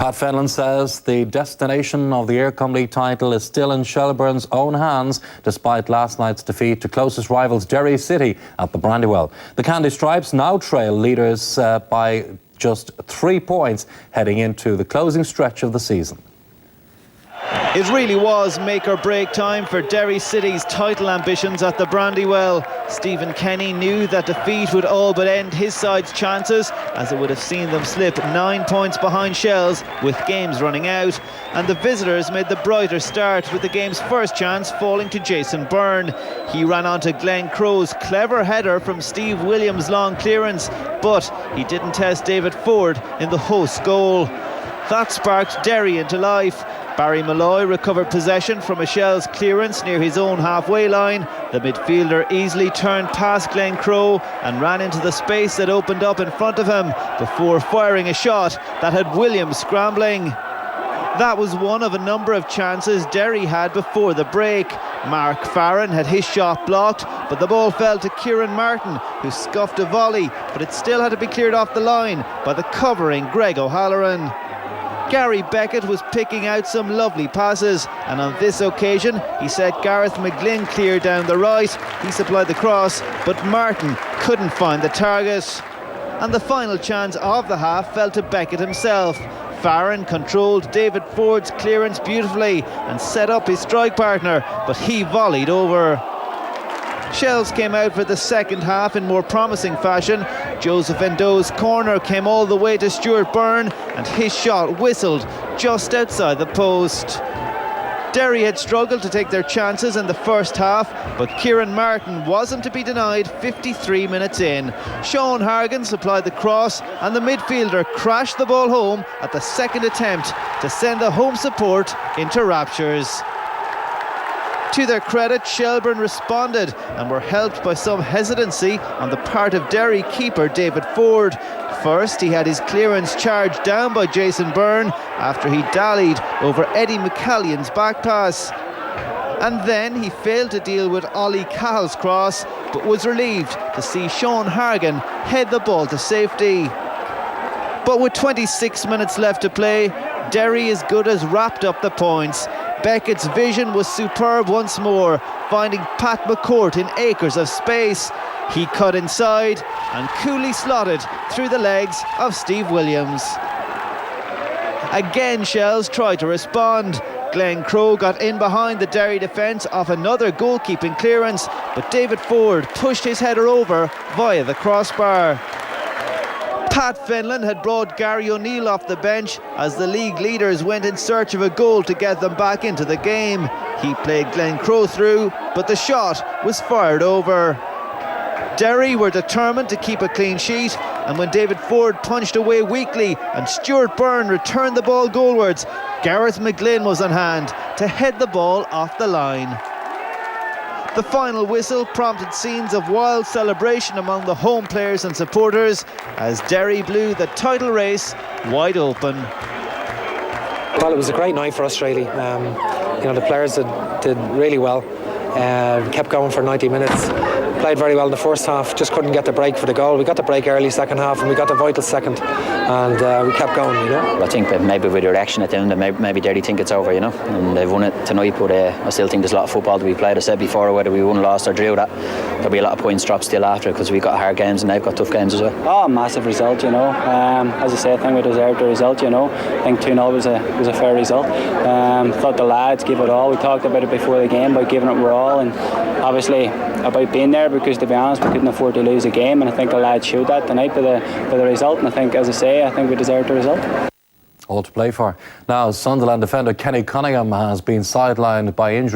Pat Fenlon says the destination of the Air League title is still in Shelbourne's own hands, despite last night's defeat to closest rivals Derry City at the Brandywell. The Candy Stripes now trail leaders by just 3 points heading into the closing stretch of the season. It really was make or break time for Derry City's title ambitions at the Brandywell. Stephen Kenny knew that defeat would all but end his side's chances, as it would have seen them slip 9 points behind Shels with games running out. And the visitors made the brighter start, with the game's first chance falling to Jason Byrne. He ran onto Glenn Crow's clever header from Steve Williams' long clearance, but he didn't test David Ford in the host's goal. That sparked Derry into life. Barry Malloy recovered possession from a Shels clearance near his own halfway line. The midfielder easily turned past Glenn Crow and ran into the space that opened up in front of him before firing a shot that had Williams scrambling. That was one of a number of chances Derry had before the break. Mark Farron had his shot blocked, but the ball fell to Kieran Martin, who scuffed a volley, but it still had to be cleared off the line by the covering Greg O'Halloran. Gary Beckett was picking out some lovely passes, and on this occasion he said Gareth McGlynn clear down the right. He supplied the cross, but Martin couldn't find the target. And the final chance of the half fell to Beckett himself. Farron controlled David Ford's clearance beautifully and set up his strike partner, but he volleyed over. Shels came out for the second half in more promising fashion. Joseph Endo's corner came all the way to Stuart Byrne, and his shot whistled just outside the post. Derry had struggled to take their chances in the first half, but Kieran Martin wasn't to be denied 53 minutes in. Sean Hargan supplied the cross, and the midfielder crashed the ball home at the second attempt to send the home support into raptures. To their credit, Shelbourne responded and were helped by some hesitancy on the part of Derry keeper David Ford. First, he had his clearance charged down by Jason Byrne after he dallied over Eddie McCallion's back pass. And then he failed to deal with Ollie Cahill's cross, but was relieved to see Sean Hargan head the ball to safety. But with 26 minutes left to play, Derry as good as wrapped up the points. Beckett's vision was superb once more, finding Pat McCourt in acres of space. He cut inside and coolly slotted through the legs of Steve Williams. Again, Shels tried to respond. Glenn Crow got in behind the Derry defence off another goalkeeping clearance, but David Ford pushed his header over via the crossbar. Pat Fenlon had brought Gary O'Neill off the bench as the league leaders went in search of a goal to get them back into the game. He played Glenn Crow through, but the shot was fired over. Derry were determined to keep a clean sheet, and when David Ford punched away weakly and Stuart Byrne returned the ball goalwards, Gareth McGlynn was on hand to head the ball off the line. The final whistle prompted scenes of wild celebration among the home players and supporters as Derry blew the title race wide open. Well, it was a great night for us, really. The players did really well. Kept going for 90 minutes. Played very well in the first half, just couldn't get the break for the goal. We got the break early second half, and we got the vital second, and we kept going, I think that maybe with the reaction at the end, maybe Derry think it's over, and they've won it tonight, but I still think there's a lot of football to be played. I said before, whether we won, lost or drew, that there'll be a lot of points dropped still after, because we've got hard games and they've got tough games as well. Oh, massive result, as I say, I think we deserved the result, I think 2-0 was a fair result. Thought the lads gave it all. We talked about it before the game, about giving it our all, and obviously about being there, because to be honest, we couldn't afford to lose a game, and I think the lads showed that tonight by the result, and I think, as I say, I think we deserved the result. All to play for. Now, Sunderland defender Kenny Cunningham has been sidelined by injury.